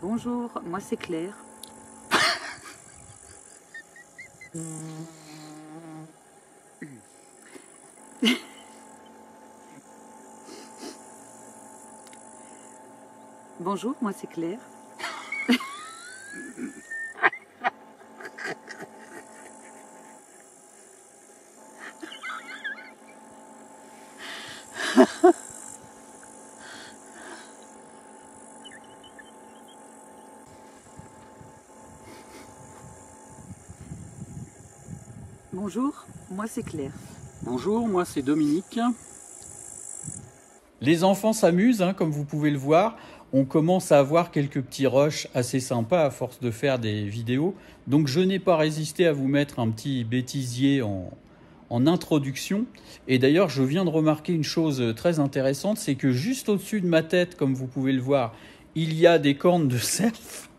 Bonjour, moi c'est Claire. Bonjour, moi c'est Claire. Bonjour, moi c'est Claire. Bonjour, moi c'est Dominique. Les enfants s'amusent, hein, comme vous pouvez le voir. On commence à avoir quelques petits rushs assez sympas à force de faire des vidéos. Donc je n'ai pas résisté à vous mettre un petit bêtisier en introduction. Et d'ailleurs, je viens de remarquer une chose très intéressante, c'est que juste au-dessus de ma tête, comme vous pouvez le voir, il y a des cornes de cerf.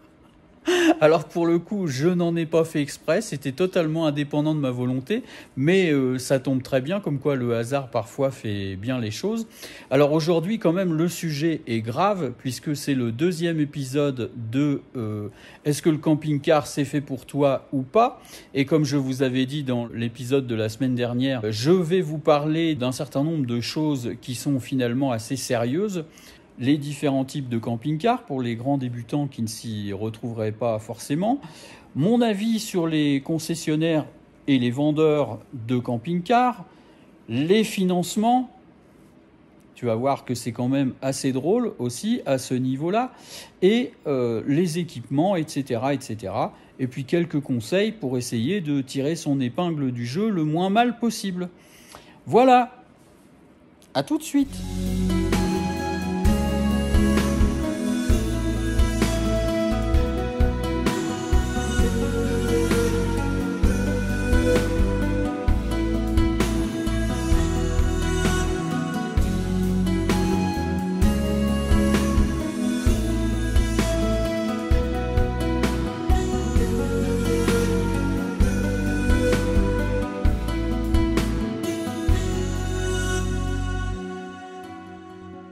Alors pour le coup, je n'en ai pas fait exprès, c'était totalement indépendant de ma volonté, mais ça tombe très bien, comme quoi le hasard parfois fait bien les choses. Alors aujourd'hui quand même le sujet est grave, puisque c'est le deuxième épisode de Est-ce que le camping-car c'est fait pour toi ou pas? Et comme je vous avais dit dans l'épisode de la semaine dernière, je vais vous parler d'un certain nombre de choses qui sont finalement assez sérieuses. Les différents types de camping-cars pour les grands débutants qui ne s'y retrouveraient pas forcément, mon avis sur les concessionnaires et les vendeurs de camping-cars, les financements, tu vas voir que c'est quand même assez drôle aussi à ce niveau-là, et les équipements, etc., etc. Et puis quelques conseils pour essayer de tirer son épingle du jeu le moins mal possible. Voilà, à tout de suite.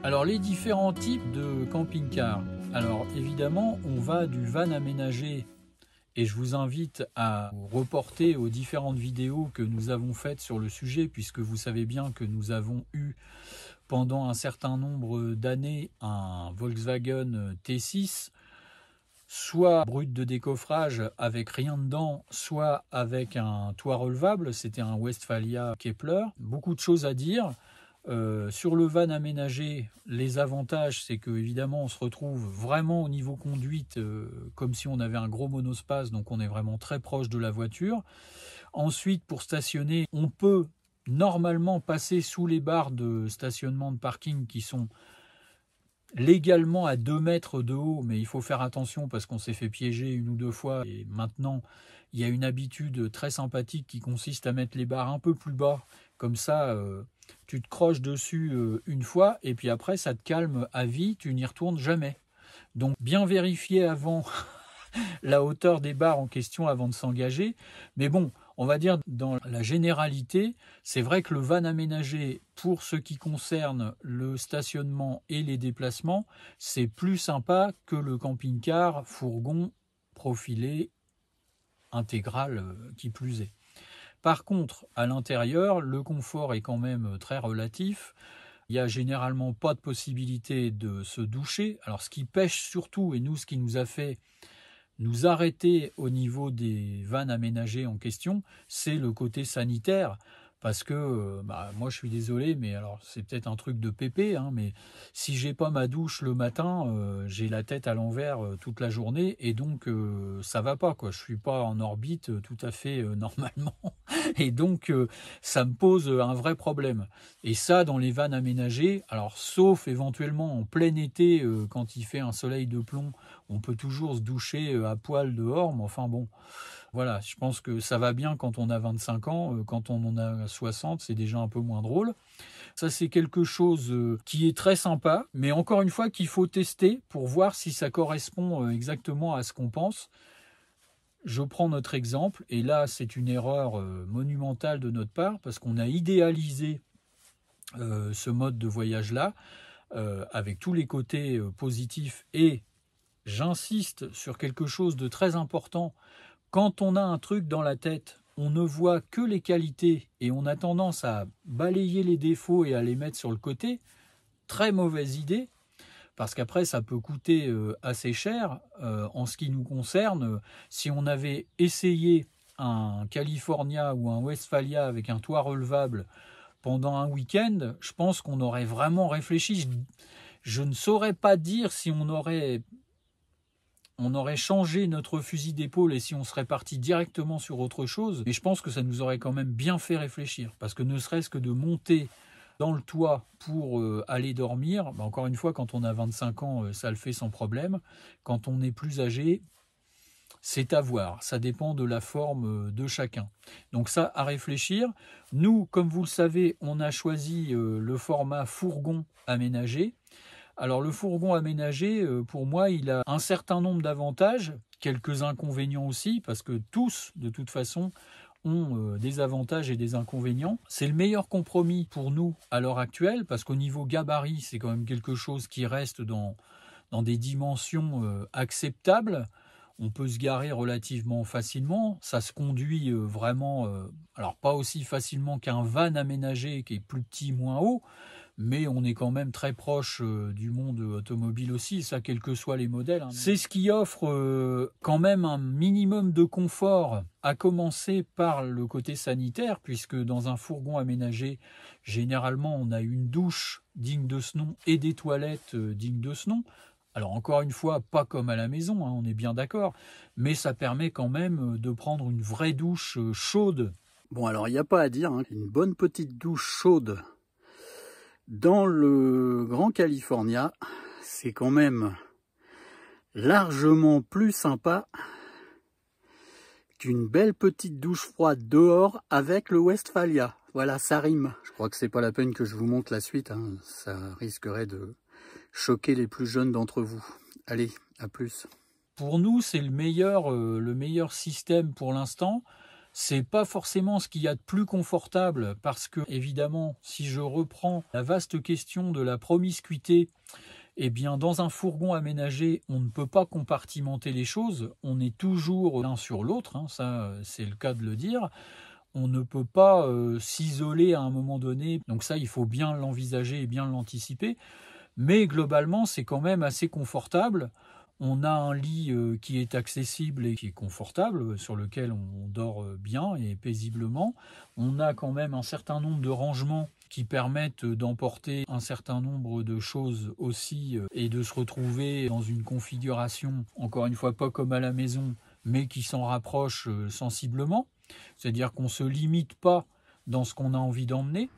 Alors les différents types de camping-cars. Alors évidemment, on va du van aménagé et je vous invite à vous reporter aux différentes vidéos que nous avons faites sur le sujet, puisque vous savez bien que nous avons eu pendant un certain nombre d'années un Volkswagen T6, soit brut de décoffrage avec rien dedans, soit avec un toit relevable. C'était un Westphalia Kepler. Beaucoup de choses à dire. Sur le van aménagé, les avantages, c'est que évidemment on se retrouve vraiment au niveau conduite comme si on avait un gros monospace, donc on est vraiment très proche de la voiture. Ensuite, pour stationner, on peut normalement passer sous les barres de stationnement de parking qui sont légalement à 2 mètres de haut, mais il faut faire attention parce qu'on s'est fait piéger une ou deux fois et maintenant il y a une habitude très sympathique qui consiste à mettre les barres un peu plus bas, comme ça tu te croches dessus une fois et puis après ça te calme à vie, tu n'y retournes jamais. Donc bien vérifier avant la hauteur des barres en question avant de s'engager, mais bon, on va dire dans la généralité, c'est vrai que le van aménagé, pour ce qui concerne le stationnement et les déplacements, c'est plus sympa que le camping-car fourgon profilé intégral qui plus est. Par contre, à l'intérieur, le confort est quand même très relatif. Il n'y a généralement pas de possibilité de se doucher. Alors ce qui pêche surtout, et nous ce qui nous a fait nous arrêter au niveau des vannes aménagées en question, c'est le côté sanitaire. Parce que, moi je suis désolé, mais alors c'est peut-être un truc de pépé, hein, mais si j'ai pas ma douche le matin, j'ai la tête à l'envers toute la journée, et donc ça va pas, quoi. Je suis pas en orbite tout à fait normalement, et donc ça me pose un vrai problème. Et ça, dans les vannes aménagées, alors sauf éventuellement en plein été, quand il fait un soleil de plomb, on peut toujours se doucher à poil dehors, mais enfin bon, voilà, je pense que ça va bien quand on a 25 ans, quand on en a 60, c'est déjà un peu moins drôle. Ça, c'est quelque chose qui est très sympa, mais encore une fois qu'il faut tester pour voir si ça correspond exactement à ce qu'on pense. Je prends notre exemple, et là, c'est une erreur monumentale de notre part, parce qu'on a idéalisé ce mode de voyage-là, avec tous les côtés positifs et j'insiste sur quelque chose de très important. Quand on a un truc dans la tête, on ne voit que les qualités et on a tendance à balayer les défauts et à les mettre sur le côté. Très mauvaise idée, parce qu'après ça peut coûter assez cher. En ce qui nous concerne, si on avait essayé un California ou un Westphalia avec un toit relevable pendant un week-end, je pense qu'on aurait vraiment réfléchi. Je ne saurais pas dire si on aurait changé notre fusil d'épaule et si on serait parti directement sur autre chose, mais je pense que ça nous aurait quand même bien fait réfléchir, parce que ne serait-ce que de monter dans le toit pour aller dormir, encore une fois, quand on a 25 ans, ça le fait sans problème. Quand on est plus âgé, c'est à voir, ça dépend de la forme de chacun. Donc ça, à réfléchir. Nous, comme vous le savez, on a choisi le format fourgon aménagé. Alors le fourgon aménagé, pour moi, il a un certain nombre d'avantages, quelques inconvénients aussi, parce que tous, de toute façon, ont des avantages et des inconvénients. C'est le meilleur compromis pour nous à l'heure actuelle, parce qu'au niveau gabarit, c'est quand même quelque chose qui reste dans des dimensions acceptables. On peut se garer relativement facilement, ça se conduit vraiment, alors pas aussi facilement qu'un van aménagé qui est plus petit, moins haut, mais on est quand même très proche du monde automobile aussi, ça quels que soient les modèles. Hein. C'est ce qui offre quand même un minimum de confort, à commencer par le côté sanitaire, puisque dans un fourgon aménagé, généralement on a une douche digne de ce nom et des toilettes dignes de ce nom. Alors encore une fois, pas comme à la maison, hein, on est bien d'accord, mais ça permet quand même de prendre une vraie douche chaude. Bon, alors il n'y a pas à dire, hein, une bonne petite douche chaude dans le Grand California, c'est quand même largement plus sympa qu'une belle petite douche froide dehors avec le Westphalia. Voilà, ça rime. Je crois que c'est pas la peine que je vous montre la suite, hein, ça risquerait de choquer les plus jeunes d'entre vous. Allez, à plus. Pour nous, c'est le meilleur système pour l'instant. C'est pas forcément ce qu'il y a de plus confortable, parce que, évidemment, si je reprends la vaste question de la promiscuité, eh bien, dans un fourgon aménagé, on ne peut pas compartimenter les choses. On est toujours l'un sur l'autre, hein, ça, c'est le cas de le dire. On ne peut pas s'isoler à un moment donné. Donc ça, il faut bien l'envisager et bien l'anticiper. Mais globalement, c'est quand même assez confortable. On a un lit qui est accessible et qui est confortable, sur lequel on dort bien et paisiblement. On a quand même un certain nombre de rangements qui permettent d'emporter un certain nombre de choses aussi et de se retrouver dans une configuration, encore une fois, pas comme à la maison, mais qui s'en rapproche sensiblement. C'est-à-dire qu'on ne se limite pas dans ce qu'on a envie d'emmener.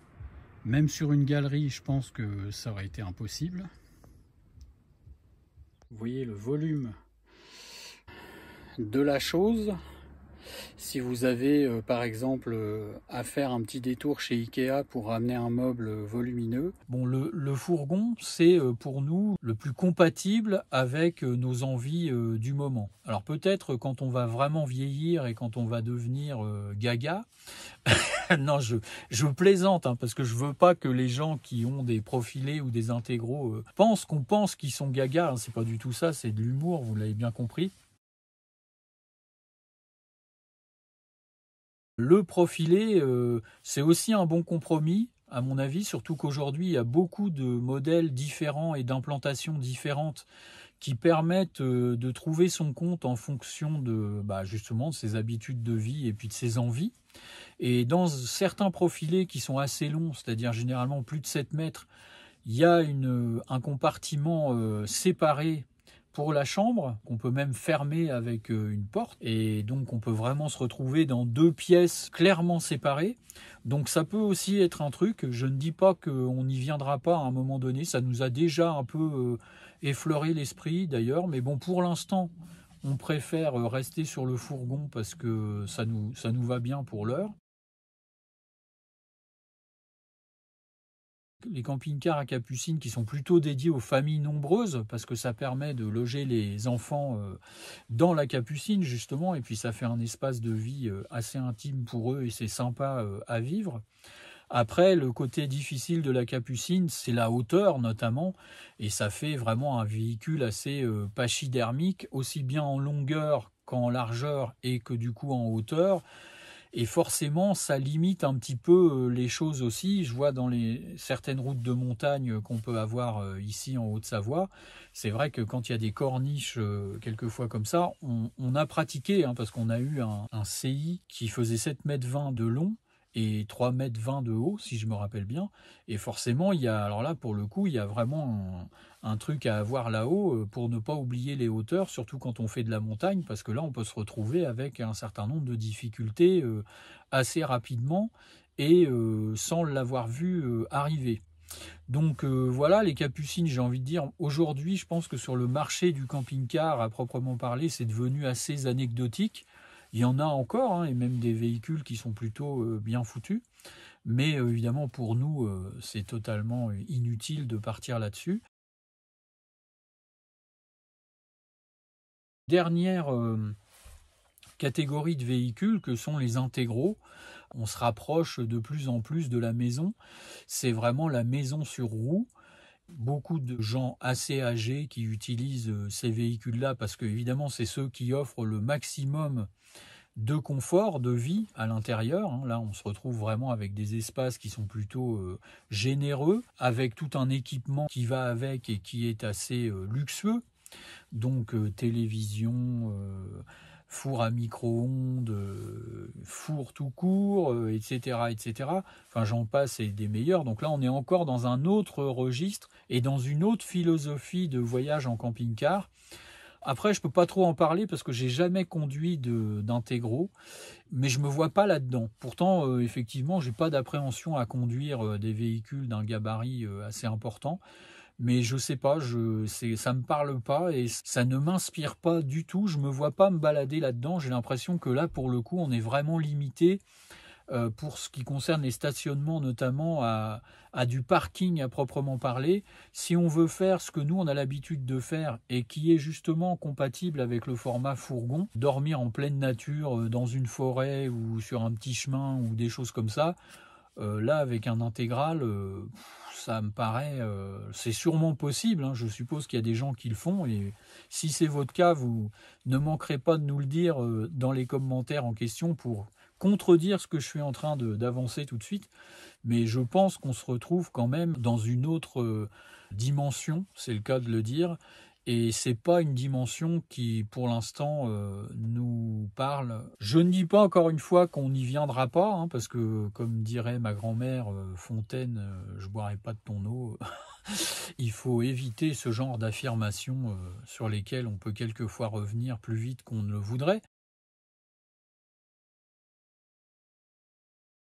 Même sur une galerie, je pense que ça aurait été impossible. Vous voyez le volume de la chose. Si vous avez par exemple à faire un petit détour chez Ikea pour ramener un meuble volumineux. Bon, le fourgon, c'est pour nous le plus compatible avec nos envies du moment. Alors peut-être quand on va vraiment vieillir et quand on va devenir gaga, non, je plaisante, hein, parce que je veux pas que les gens qui ont des profilés ou des intégraux pensent qu'on pense qu'ils sont gaga, hein, c'est pas du tout ça, c'est de l'humour, vous l'avez bien compris. Le profilé, c'est aussi un bon compromis, à mon avis, surtout qu'aujourd'hui, il y a beaucoup de modèles différents et d'implantations différentes qui permettent de trouver son compte en fonction de, justement, de ses habitudes de vie et puis de ses envies. Et dans certains profilés qui sont assez longs, c'est-à-dire généralement plus de 7 mètres, il y a un compartiment séparé pour la chambre, qu'on peut même fermer avec une porte, et donc on peut vraiment se retrouver dans 2 pièces clairement séparées. Donc ça peut aussi être un truc, je ne dis pas qu'on n'y viendra pas à un moment donné, ça nous a déjà un peu effleuré l'esprit d'ailleurs, mais bon, pour l'instant, on préfère rester sur le fourgon parce que ça nous va bien pour l'heure. Les camping-cars à Capucines qui sont plutôt dédiés aux familles nombreuses, parce que ça permet de loger les enfants dans la Capucine justement, et puis ça fait un espace de vie assez intime pour eux et c'est sympa à vivre. Après, le côté difficile de la Capucine, c'est la hauteur notamment, et ça fait vraiment un véhicule assez pachydermique, aussi bien en longueur qu'en largeur et que du coup en hauteur. Et forcément, ça limite un petit peu les choses aussi. Je vois dans certaines routes de montagne qu'on peut avoir ici en Haute-Savoie, c'est vrai que quand il y a des corniches quelquefois comme ça, on a pratiqué, hein, parce qu'on a eu un CI qui faisait 7,20 m de long et 3,20 m de haut, si je me rappelle bien. Et forcément, alors là, pour le coup, il y a vraiment un truc à avoir là-haut pour ne pas oublier les hauteurs, surtout quand on fait de la montagne, parce que là, on peut se retrouver avec un certain nombre de difficultés assez rapidement et sans l'avoir vu arriver. Donc voilà, les Capucines, j'ai envie de dire, aujourd'hui, je pense que sur le marché du camping-car, à proprement parler, c'est devenu assez anecdotique. Il y en a encore, hein, et même des véhicules qui sont plutôt bien foutus. Mais évidemment, pour nous, c'est totalement inutile de partir là-dessus. Dernière catégorie de véhicules que sont les intégraux. On se rapproche de plus en plus de la maison. C'est vraiment la maison sur roue. Beaucoup de gens assez âgés qui utilisent ces véhicules-là parce que évidemment c'est ceux qui offrent le maximum de confort, de vie à l'intérieur. Là, on se retrouve vraiment avec des espaces qui sont plutôt généreux, avec tout un équipement qui va avec et qui est assez luxueux. Donc télévision, four à micro-ondes, four tout court, etc., etc. Enfin, j'en passe et des meilleurs. Donc là, on est encore dans un autre registre et dans une autre philosophie de voyage en camping-car. Après, je ne peux pas trop en parler parce que j'ai jamais conduit d'intégraux, mais je ne me vois pas là-dedans. Pourtant, effectivement, je n'ai pas d'appréhension à conduire des véhicules d'un gabarit assez important. Mais je sais pas, ça me parle pas et ça ne m'inspire pas du tout. Je me vois pas me balader là-dedans. J'ai l'impression que là, pour le coup, on est vraiment limité pour ce qui concerne les stationnements, notamment à du parking à proprement parler. Si on veut faire ce que nous, on a l'habitude de faire et qui est justement compatible avec le format fourgon, dormir en pleine nature, dans une forêt ou sur un petit chemin ou des choses comme ça, là, avec un intégral, ça me paraît, c'est sûrement possible, hein. Je suppose qu'il y a des gens qui le font et si c'est votre cas, vous ne manquerez pas de nous le dire dans les commentaires en question pour contredire ce que je suis en train d'avancer tout de suite. Mais je pense qu'on se retrouve quand même dans une autre dimension, c'est le cas de le dire. Et c'est pas une dimension qui, pour l'instant, nous parle. Je ne dis pas encore une fois qu'on n'y viendra pas, hein, parce que, comme dirait ma grand-mère Fontaine, je boirai pas de ton eau. Il faut éviter ce genre d'affirmations sur lesquelles on peut quelquefois revenir plus vite qu'on ne le voudrait.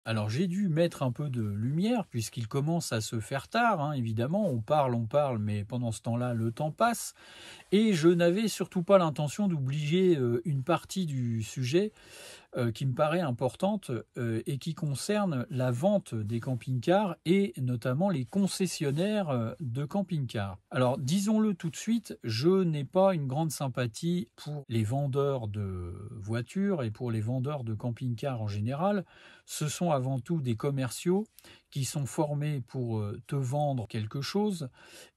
Alors j'ai dû mettre un peu de lumière puisqu'il commence à se faire tard, hein, évidemment, on parle, mais pendant ce temps-là, le temps passe. Et je n'avais surtout pas l'intention d'oublier une partie du sujet qui me paraît importante et qui concerne la vente des camping-cars et notamment les concessionnaires de camping-cars. Alors disons-le tout de suite, je n'ai pas une grande sympathie pour les vendeurs de voitures et pour les vendeurs de camping-cars en général. Ce sont avant tout des commerciaux qui sont formés pour te vendre quelque chose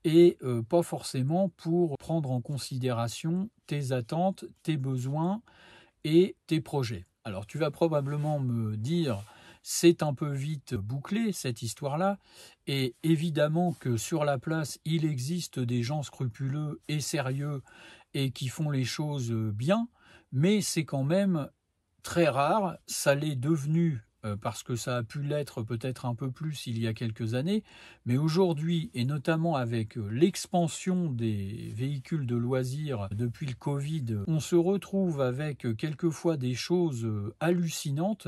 et pas forcément pour prendre en considération tes attentes, tes besoins et tes projets. Alors tu vas probablement me dire c'est un peu vite bouclé cette histoire-là et évidemment que sur la place il existe des gens scrupuleux et sérieux et qui font les choses bien, mais c'est quand même très rare, ça l'est devenu parce que ça a pu l'être peut-être un peu plus il y a quelques années, mais aujourd'hui, et notamment avec l'expansion des véhicules de loisirs depuis le Covid, on se retrouve avec quelquefois des choses hallucinantes,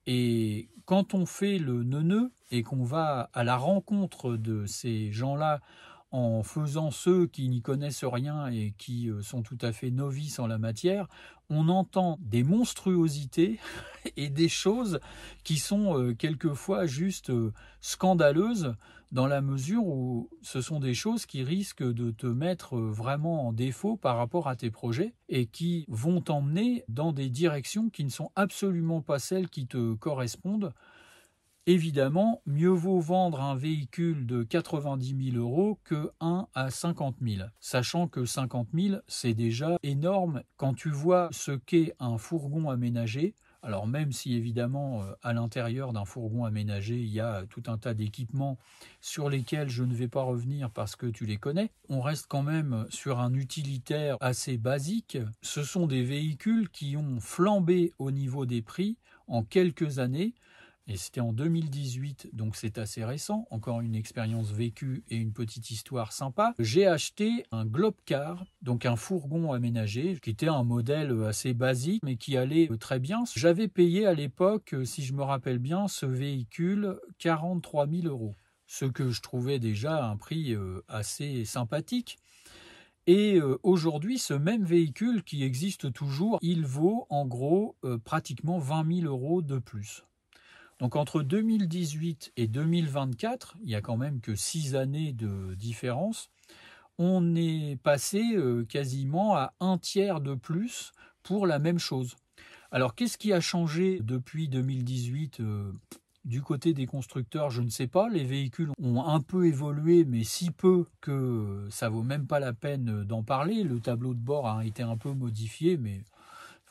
et quand on fait le neuneu et qu'on va à la rencontre de ces gens-là, en faisant ceux qui n'y connaissent rien et qui sont tout à fait novices en la matière, on entend des monstruosités et des choses qui sont quelquefois juste scandaleuses dans la mesure où ce sont des choses qui risquent de te mettre vraiment en défaut par rapport à tes projets et qui vont t'emmener dans des directions qui ne sont absolument pas celles qui te correspondent. Évidemment, mieux vaut vendre un véhicule de 90 000 € que un à 50 000, sachant que 50 000, c'est déjà énorme quand tu vois ce qu'est un fourgon aménagé. Alors même si évidemment à l'intérieur d'un fourgon aménagé il y a tout un tas d'équipements sur lesquels je ne vais pas revenir parce que tu les connais, on reste quand même sur un utilitaire assez basique. Ce sont des véhicules qui ont flambé au niveau des prix en quelques années. Et c'était en 2018, donc c'est assez récent, encore une expérience vécue et une petite histoire sympa. J'ai acheté un Globcar, donc un fourgon aménagé, qui était un modèle assez basique, mais qui allait très bien. J'avais payé à l'époque, si je me rappelle bien, ce véhicule 43 000 €, ce que je trouvais déjà un prix assez sympathique. Et aujourd'hui, ce même véhicule qui existe toujours, il vaut en gros pratiquement 20 000 € de plus. Donc entre 2018 et 2024, il n'y a quand même que 6 années de différence, on est passé quasiment à un tiers de plus pour la même chose. Alors qu'est-ce qui a changé depuis 2018 du côté des constructeurs? Je ne sais pas, les véhicules ont un peu évolué, mais si peu que ça vaut même pas la peine d'en parler. Le tableau de bord a été un peu modifié, mais...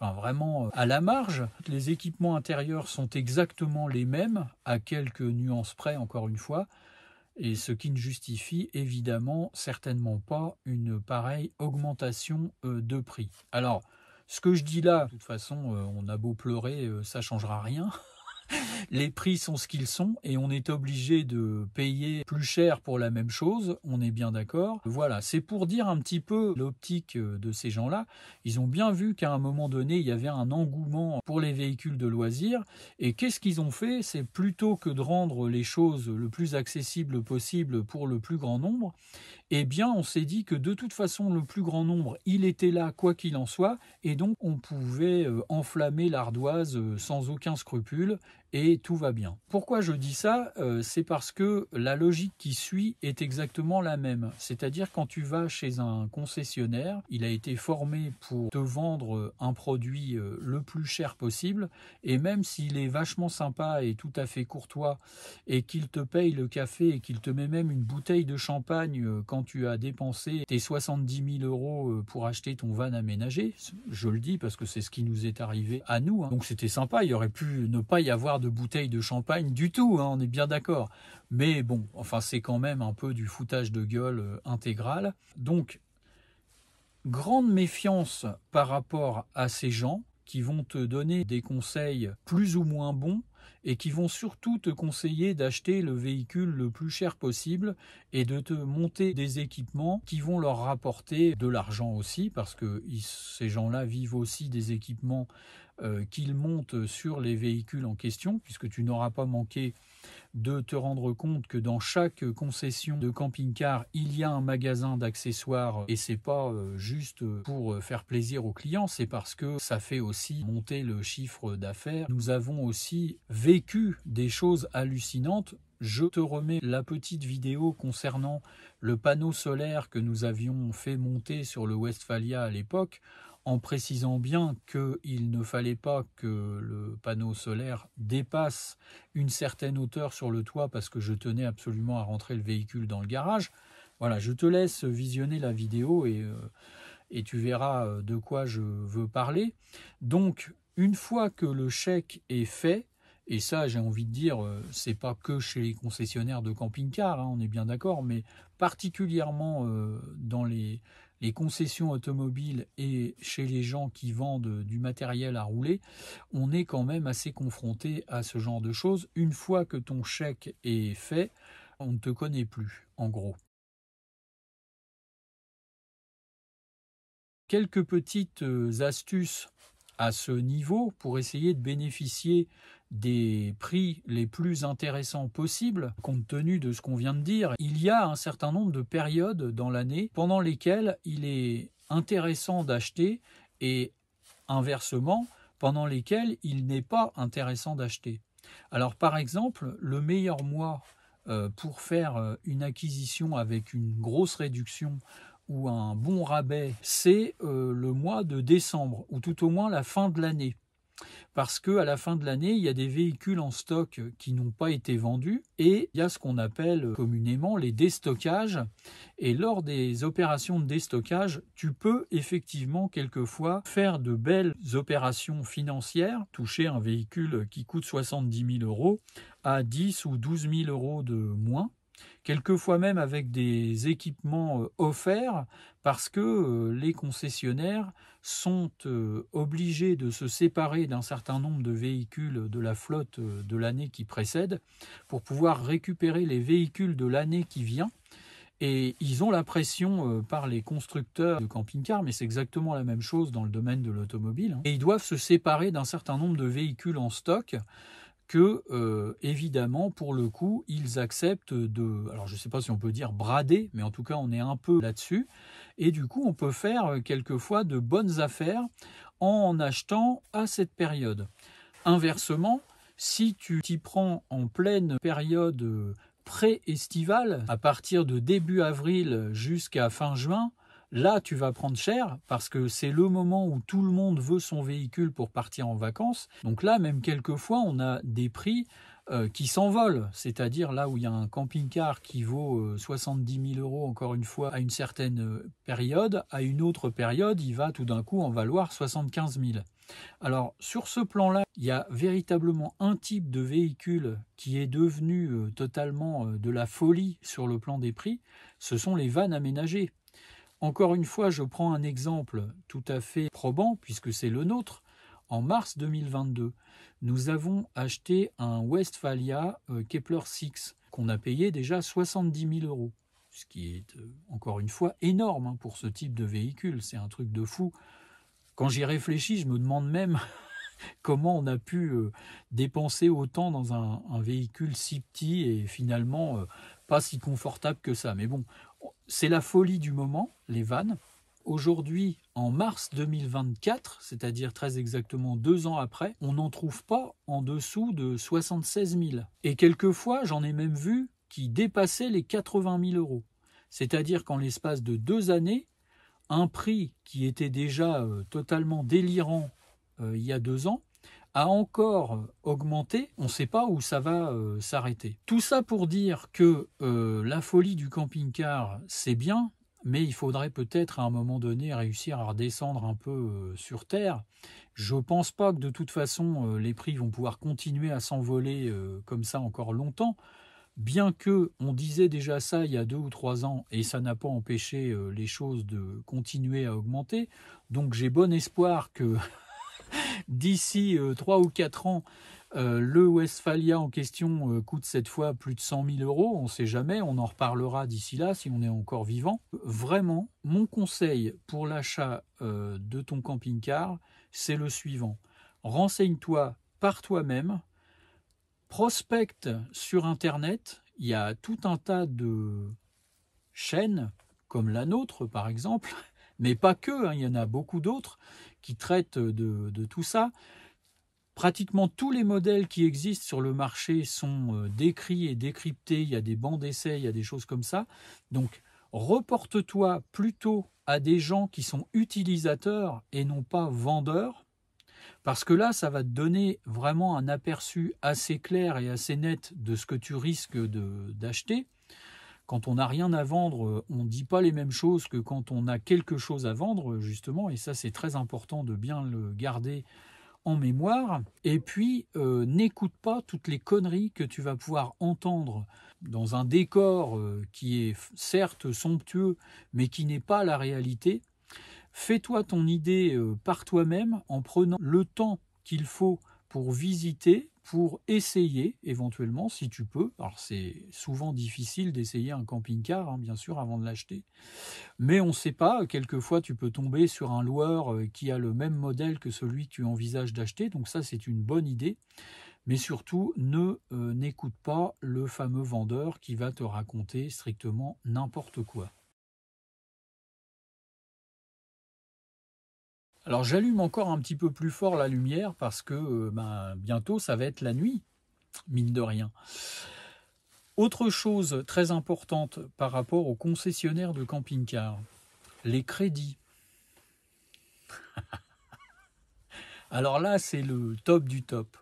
enfin, vraiment à la marge. Les équipements intérieurs sont exactement les mêmes, à quelques nuances près encore une fois, et ce qui ne justifie évidemment certainement pas une pareille augmentation de prix. Alors, ce que je dis là, de toute façon, on a beau pleurer, ça ne changera rien. Les prix sont ce qu'ils sont et on est obligé de payer plus cher pour la même chose, on est bien d'accord. Voilà, c'est pour dire un petit peu l'optique de ces gens-là. Ils ont bien vu qu'à un moment donné, il y avait un engouement pour les véhicules de loisirs. Et qu'est-ce qu'ils ont fait? C'est plutôt que de rendre les choses le plus accessibles possible pour le plus grand nombre, eh bien, on s'est dit que de toute façon, le plus grand nombre, il était là, quoi qu'il en soit, et donc on pouvait enflammer l'ardoise sans aucun scrupule, et tout va bien. Pourquoi je dis ça? C'est parce que la logique qui suit est exactement la même. C'est-à-dire quand tu vas chez un concessionnaire, il a été formé pour te vendre un produit le plus cher possible, et même s'il est vachement sympa et tout à fait courtois, et qu'il te paye le café, et qu'il te met même une bouteille de champagne quand tu as dépensé tes 70 000 € pour acheter ton van aménagé, je le dis parce que c'est ce qui nous est arrivé à nous, hein. Donc c'était sympa, il aurait pu ne pas y avoir de bouteille de champagne du tout, hein, on est bien d'accord. Mais bon, enfin c'est quand même un peu du foutage de gueule intégral. Donc, grande méfiance par rapport à ces gens qui vont te donner des conseils plus ou moins bons et qui vont surtout te conseiller d'acheter le véhicule le plus cher possible et de te monter des équipements qui vont leur rapporter de l'argent aussi, parce que ces gens-là vivent aussi des équipements qu'ils montent sur les véhicules en question, puisque tu n'auras pas manqué de te rendre compte que dans chaque concession de camping-car, il y a un magasin d'accessoires, et c'est pas juste pour faire plaisir aux clients, c'est parce que ça fait aussi monter le chiffre d'affaires. Nous avons aussi vécu des choses hallucinantes. Je te remets la petite vidéo concernant le panneau solaire que nous avions fait monter sur le Westfalia à l'époque, en précisant bien qu'il ne fallait pas que le panneau solaire dépasse une certaine hauteur sur le toit parce que je tenais absolument à rentrer le véhicule dans le garage. Voilà, je te laisse visionner la vidéo et tu verras de quoi je veux parler. Donc, une fois que le chèque est fait, et ça, j'ai envie de dire, c'est pas que chez les concessionnaires de camping-car, hein, on est bien d'accord, mais particulièrement dans les concessions automobiles et chez les gens qui vendent du matériel à rouler, on est quand même assez confronté à ce genre de choses. Une fois que ton chèque est fait, on ne te connaît plus, en gros. Quelques petites astuces à ce niveau pour essayer de bénéficier des prix les plus intéressants possibles, compte tenu de ce qu'on vient de dire. Il y a un certain nombre de périodes dans l'année pendant lesquelles il est intéressant d'acheter et inversement pendant lesquelles il n'est pas intéressant d'acheter. Alors par exemple, le meilleur mois pour faire une acquisition avec une grosse réduction ou un bon rabais, c'est le mois de décembre, ou tout au moins la fin de l'année. parce qu'à la fin de l'année, il y a des véhicules en stock qui n'ont pas été vendus et il y a ce qu'on appelle communément les déstockages. Et lors des opérations de déstockage, tu peux effectivement quelquefois faire de belles opérations financières, toucher un véhicule qui coûte 70 000 € à 10 ou 12 000 € de moins. Quelquefois même avec des équipements offerts parce que les concessionnaires sont obligés de se séparer d'un certain nombre de véhicules de la flotte de l'année qui précède pour pouvoir récupérer les véhicules de l'année qui vient. Et ils ont la pression par les constructeurs de camping-cars, mais c'est exactement la même chose dans le domaine de l'automobile. Et ils doivent se séparer d'un certain nombre de véhicules en stock que, évidemment, pour le coup, ils acceptent de... Alors, je ne sais pas si on peut dire brader, mais en tout cas, on est un peu là-dessus. Et du coup, on peut faire quelquefois de bonnes affaires en achetant à cette période. Inversement, si tu t'y prends en pleine période pré-estivale, à partir de début avril jusqu'à fin juin, là, tu vas prendre cher parce que c'est le moment où tout le monde veut son véhicule pour partir en vacances. Donc là, même quelquefois, on a des prix qui s'envolent. C'est-à-dire là où il y a un camping-car qui vaut 70 000 € encore une fois à une certaine période, à une autre période, il va tout d'un coup en valoir 75 000. Alors sur ce plan-là, il y a véritablement un type de véhicule qui est devenu totalement de la folie sur le plan des prix, ce sont les vannes aménagées. Encore une fois, je prends un exemple tout à fait probant, puisque c'est le nôtre. En mars 2022, nous avons acheté un Westfalia Kepler 6 qu'on a payé déjà 70 000 €, ce qui est encore une fois énorme pour ce type de véhicule. C'est un truc de fou. Quand j'y réfléchis, je me demande même comment on a pu dépenser autant dans un véhicule si petit et finalement pas si confortable que ça. Mais bon, c'est la folie du moment, les vannes. Aujourd'hui, en mars 2024, c'est-à-dire très exactement 2 ans après, on n'en trouve pas en dessous de 76 000. Et quelquefois, j'en ai même vu qui dépassaient les 80 000 €. C'est-à-dire qu'en l'espace de 2 années, un prix qui était déjà totalement délirant il y a 2 ans, a encore augmenté, on ne sait pas où ça va s'arrêter. Tout ça pour dire que la folie du camping-car, c'est bien, mais il faudrait peut-être à un moment donné réussir à redescendre un peu sur terre. Je ne pense pas que de toute façon les prix vont pouvoir continuer à s'envoler comme ça encore longtemps, bien que on disait déjà ça il y a 2 ou 3 ans et ça n'a pas empêché les choses de continuer à augmenter. Donc j'ai bon espoir que d'ici 3 ou 4 ans, le Westfalia en question coûte cette fois plus de 100 000 €. On ne sait jamais, on en reparlera d'ici là si on est encore vivant. Vraiment, mon conseil pour l'achat de ton camping-car, c'est le suivant. Renseigne-toi par toi-même, prospecte sur Internet. Il y a tout un tas de chaînes, comme la nôtre par exemple, mais pas que, il y en a beaucoup d'autres qui traitent de tout ça. Pratiquement tous les modèles qui existent sur le marché sont décrits et décryptés. Il y a des bancs d'essai, il y a des choses comme ça. Donc, reporte-toi plutôt à des gens qui sont utilisateurs et non pas vendeurs, parce que là, ça va te donner vraiment un aperçu assez clair et assez net de ce que tu risques d'acheter. Quand on n'a rien à vendre, on ne dit pas les mêmes choses que quand on a quelque chose à vendre, justement, et ça c'est très important de bien le garder en mémoire. Et puis, n'écoute pas toutes les conneries que tu vas pouvoir entendre dans un décor qui est certes somptueux, mais qui n'est pas la réalité. Fais-toi ton idée par toi-même en prenant le temps qu'il faut pour visiter, pour essayer éventuellement si tu peux. Alors c'est souvent difficile d'essayer un camping-car, bien sûr, avant de l'acheter. Mais on ne sait pas, quelquefois tu peux tomber sur un loueur qui a le même modèle que celui que tu envisages d'acheter. Donc ça c'est une bonne idée. Mais surtout, n'écoute pas le fameux vendeur qui va te raconter strictement n'importe quoi. Alors j'allume encore un petit peu plus fort la lumière parce que bientôt ça va être la nuit, mine de rien. Autre chose très importante par rapport aux concessionnaires de camping-car, les crédits. Alors là, c'est le top du top.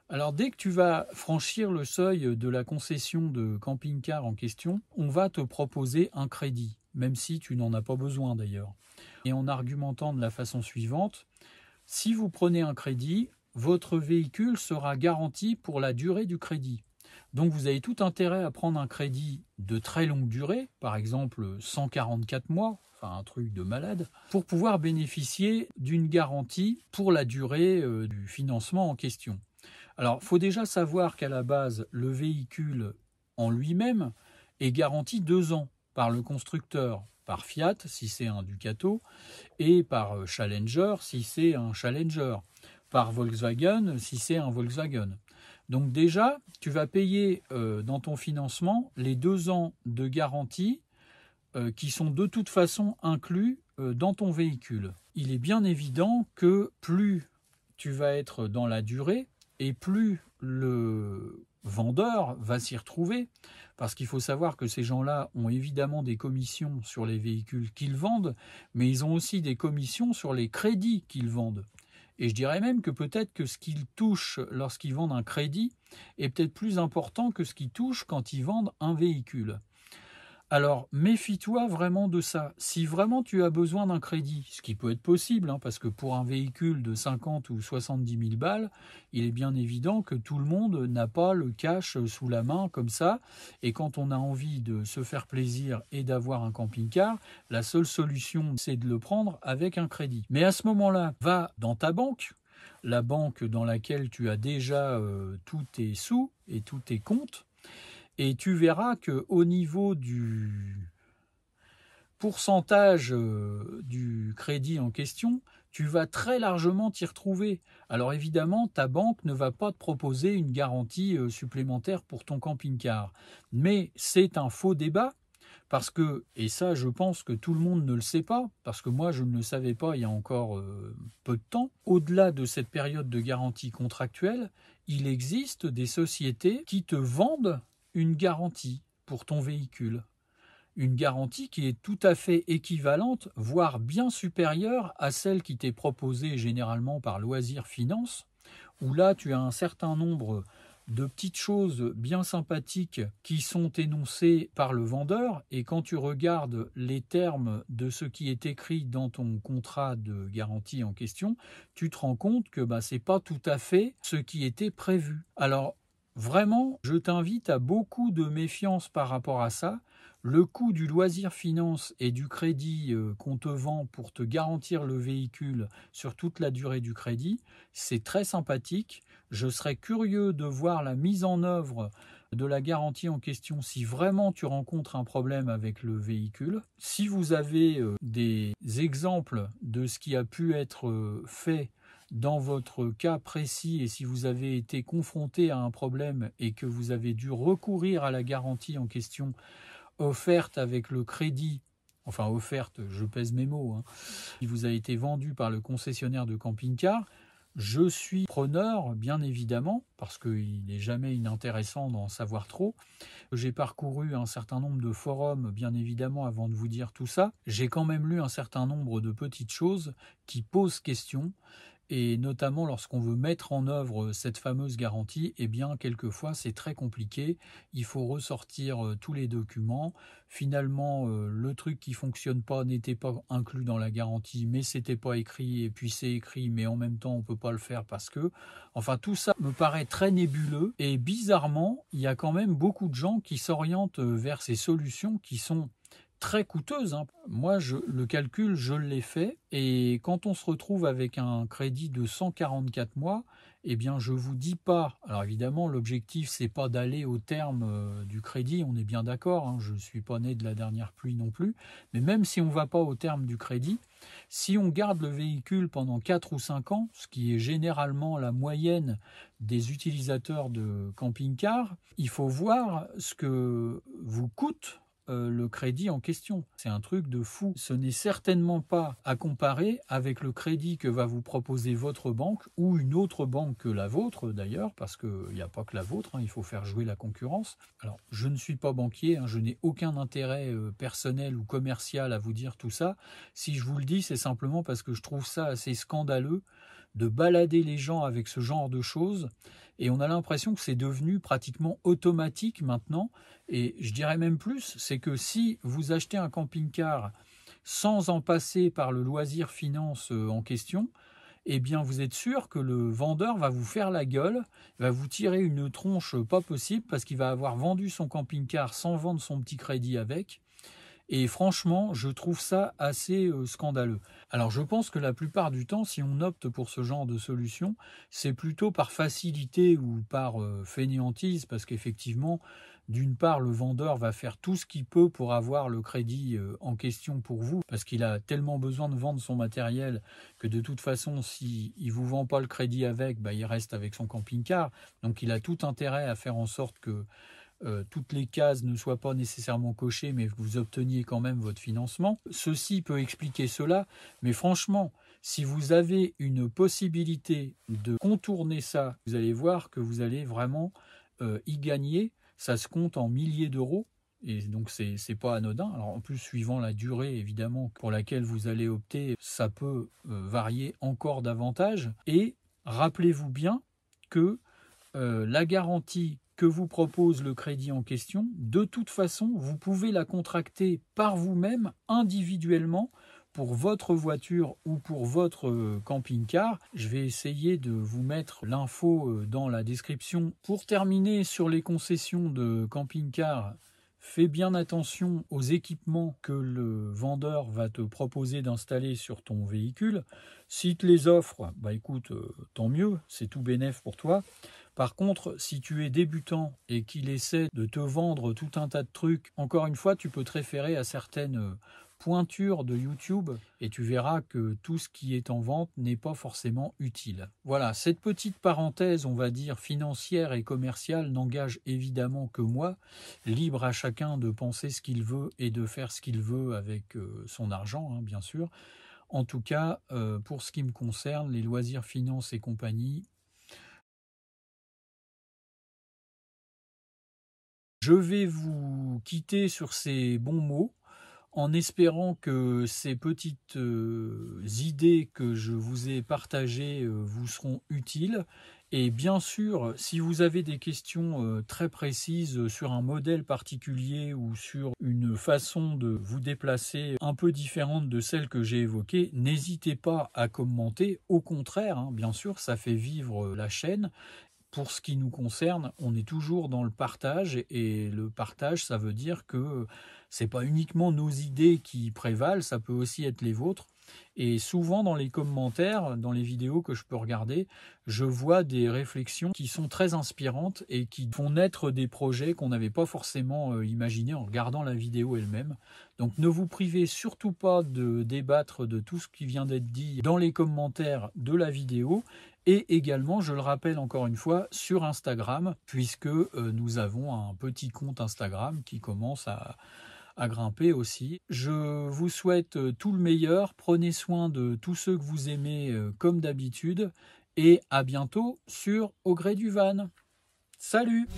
Alors dès que tu vas franchir le seuil de la concession de camping-car en question, on va te proposer un crédit, même si tu n'en as pas besoin d'ailleurs. Et en argumentant de la façon suivante, si vous prenez un crédit, votre véhicule sera garanti pour la durée du crédit. Donc vous avez tout intérêt à prendre un crédit de très longue durée, par exemple 144 mois, enfin un truc de malade, pour pouvoir bénéficier d'une garantie pour la durée du financement en question. Alors, il faut déjà savoir qu'à la base, le véhicule en lui-même est garanti 2 ans par le constructeur, par Fiat si c'est un Ducato, et par Challenger si c'est un Challenger, par Volkswagen si c'est un Volkswagen. Donc déjà, tu vas payer dans ton financement les 2 ans de garantie qui sont de toute façon inclus dans ton véhicule. Il est bien évident que plus tu vas être dans la durée, et plus le vendeur va s'y retrouver, parce qu'il faut savoir que ces gens-là ont évidemment des commissions sur les véhicules qu'ils vendent, mais ils ont aussi des commissions sur les crédits qu'ils vendent. Et je dirais même que peut-être que ce qu'ils touchent lorsqu'ils vendent un crédit est peut-être plus important que ce qu'ils touchent quand ils vendent un véhicule. Alors, méfie-toi vraiment de ça. Si vraiment tu as besoin d'un crédit, ce qui peut être possible, parce que pour un véhicule de 50 ou 70 000 balles, il est bien évident que tout le monde n'a pas le cash sous la main comme ça. Et quand on a envie de se faire plaisir et d'avoir un camping-car, la seule solution, c'est de le prendre avec un crédit. Mais à ce moment-là, va dans ta banque, la banque dans laquelle tu as déjà tous tes sous et tous tes comptes, et tu verras qu'au niveau du pourcentage du crédit en question, tu vas très largement t'y retrouver. Alors évidemment, ta banque ne va pas te proposer une garantie supplémentaire pour ton camping-car. Mais c'est un faux débat, parce que, et ça je pense que tout le monde ne le sait pas, parce que moi je ne le savais pas il y a encore peu de temps, au-delà de cette période de garantie contractuelle, il existe des sociétés qui te vendent une garantie pour ton véhicule. Une garantie qui est tout à fait équivalente, voire bien supérieure à celle qui t'est proposée généralement par Loisir Finance, où là tu as un certain nombre de petites choses bien sympathiques qui sont énoncées par le vendeur, et quand tu regardes les termes de ce qui est écrit dans ton contrat de garantie en question, tu te rends compte que c'est pas tout à fait ce qui était prévu. Alors, vraiment, je t'invite à beaucoup de méfiance par rapport à ça. Le coût du Loisir Finance et du crédit qu'on te vend pour te garantir le véhicule sur toute la durée du crédit, c'est très sympathique. Je serais curieux de voir la mise en œuvre de la garantie en question si vraiment tu rencontres un problème avec le véhicule. Si vous avez des exemples de ce qui a pu être fait dans votre cas précis, et si vous avez été confronté à un problème et que vous avez dû recourir à la garantie en question offerte avec le crédit, enfin offerte, je pèse mes mots, qui vous a été vendu par le concessionnaire de camping-car, je suis preneur, bien évidemment, parce qu'il n'est jamais inintéressant d'en savoir trop. J'ai parcouru un certain nombre de forums, bien évidemment, avant de vous dire tout ça. J'ai quand même lu un certain nombre de petites choses qui posent question. Et notamment lorsqu'on veut mettre en œuvre cette fameuse garantie, eh bien quelquefois c'est très compliqué, il faut ressortir tous les documents. Finalement le truc qui ne fonctionne pas n'était pas inclus dans la garantie, mais c'était pas écrit, et puis c'est écrit, mais en même temps on ne peut pas le faire parce que... Enfin tout ça me paraît très nébuleux, et bizarrement il y a quand même beaucoup de gens qui s'orientent vers ces solutions qui sont très coûteuse. Moi, le calcul, je l'ai fait. Et quand on se retrouve avec un crédit de 144 mois, eh bien, je vous dis pas. Alors évidemment, l'objectif, c'est pas d'aller au terme du crédit. On est bien d'accord. Je suis pas né de la dernière pluie non plus. Mais même si on va pas au terme du crédit, si on garde le véhicule pendant 4 ou 5 ans, ce qui est généralement la moyenne des utilisateurs de camping-car, il faut voir ce que vous coûte le crédit en question. C'est un truc de fou. Ce n'est certainement pas à comparer avec le crédit que va vous proposer votre banque, ou une autre banque que la vôtre d'ailleurs, parce qu'il n'y a pas que la vôtre, il faut faire jouer la concurrence. Alors, je ne suis pas banquier, je n'ai aucun intérêt personnel ou commercial à vous dire tout ça. Si je vous le dis, c'est simplement parce que je trouve ça assez scandaleux de balader les gens avec ce genre de choses. Et on a l'impression que c'est devenu pratiquement automatique maintenant. Et je dirais même plus, c'est que si vous achetez un camping-car sans en passer par le loisir finance en question, eh bien vous êtes sûr que le vendeur va vous faire la gueule, va vous tirer une tronche pas possible parce qu'il va avoir vendu son camping-car sans vendre son petit crédit avec. Et franchement, je trouve ça assez scandaleux. Alors je pense que la plupart du temps, si on opte pour ce genre de solution, c'est plutôt par facilité ou par fainéantise, parce qu'effectivement, d'une part, le vendeur va faire tout ce qu'il peut pour avoir le crédit en question pour vous, parce qu'il a tellement besoin de vendre son matériel que de toute façon, s'il ne vous vend pas le crédit avec, bah, il reste avec son camping-car. Donc il a tout intérêt à faire en sorte que toutes les cases ne soient pas nécessairement cochées, mais que vous obteniez quand même votre financement. Ceci peut expliquer cela, mais franchement, si vous avez une possibilité de contourner ça, vous allez voir que vous allez vraiment y gagner. Ça se compte en milliers d'euros, et donc c'est pas anodin. Alors en plus, suivant la durée évidemment pour laquelle vous allez opter, ça peut varier encore davantage. Et rappelez-vous bien que la garantie que vous propose le crédit en question, de toute façon, vous pouvez la contracter par vous-même, individuellement, pour votre voiture ou pour votre camping-car. Je vais essayer de vous mettre l'info dans la description. Pour terminer sur les concessions de camping-car, fais bien attention aux équipements que le vendeur va te proposer d'installer sur ton véhicule. S'il te les offre, bah écoute, tant mieux, c'est tout bénef pour toi. Par contre, si tu es débutant et qu'il essaie de te vendre tout un tas de trucs, encore une fois, tu peux te référer à certaines pointures de YouTube et tu verras que tout ce qui est en vente n'est pas forcément utile. Voilà, cette petite parenthèse, on va dire, financière et commerciale n'engage évidemment que moi. Libre à chacun de penser ce qu'il veut et de faire ce qu'il veut avec son argent, hein, bien sûr. En tout cas, pour ce qui me concerne, les loisirs finance et compagnie, je vais vous quitter sur ces bons mots en espérant que ces petites idées que je vous ai partagées vous seront utiles. Et bien sûr, si vous avez des questions très précises sur un modèle particulier ou sur une façon de vous déplacer un peu différente de celle que j'ai évoquée, n'hésitez pas à commenter. Au contraire, hein, bien sûr, ça fait vivre la chaîne. Pour ce qui nous concerne, on est toujours dans le partage, et le partage, ça veut dire que c'est pas uniquement nos idées qui prévalent, ça peut aussi être les vôtres. Et souvent dans les commentaires, dans les vidéos que je peux regarder, je vois des réflexions qui sont très inspirantes et qui font naître des projets qu'on n'avait pas forcément imaginés en regardant la vidéo elle-même. Donc ne vous privez surtout pas de débattre de tout ce qui vient d'être dit dans les commentaires de la vidéo. Et également, je le rappelle encore une fois, sur Instagram, puisque nous avons un petit compte Instagram qui commence à grimper aussi. Je vous souhaite tout le meilleur, prenez soin de tous ceux que vous aimez comme d'habitude, et à bientôt sur Au Gré du Van. Salut!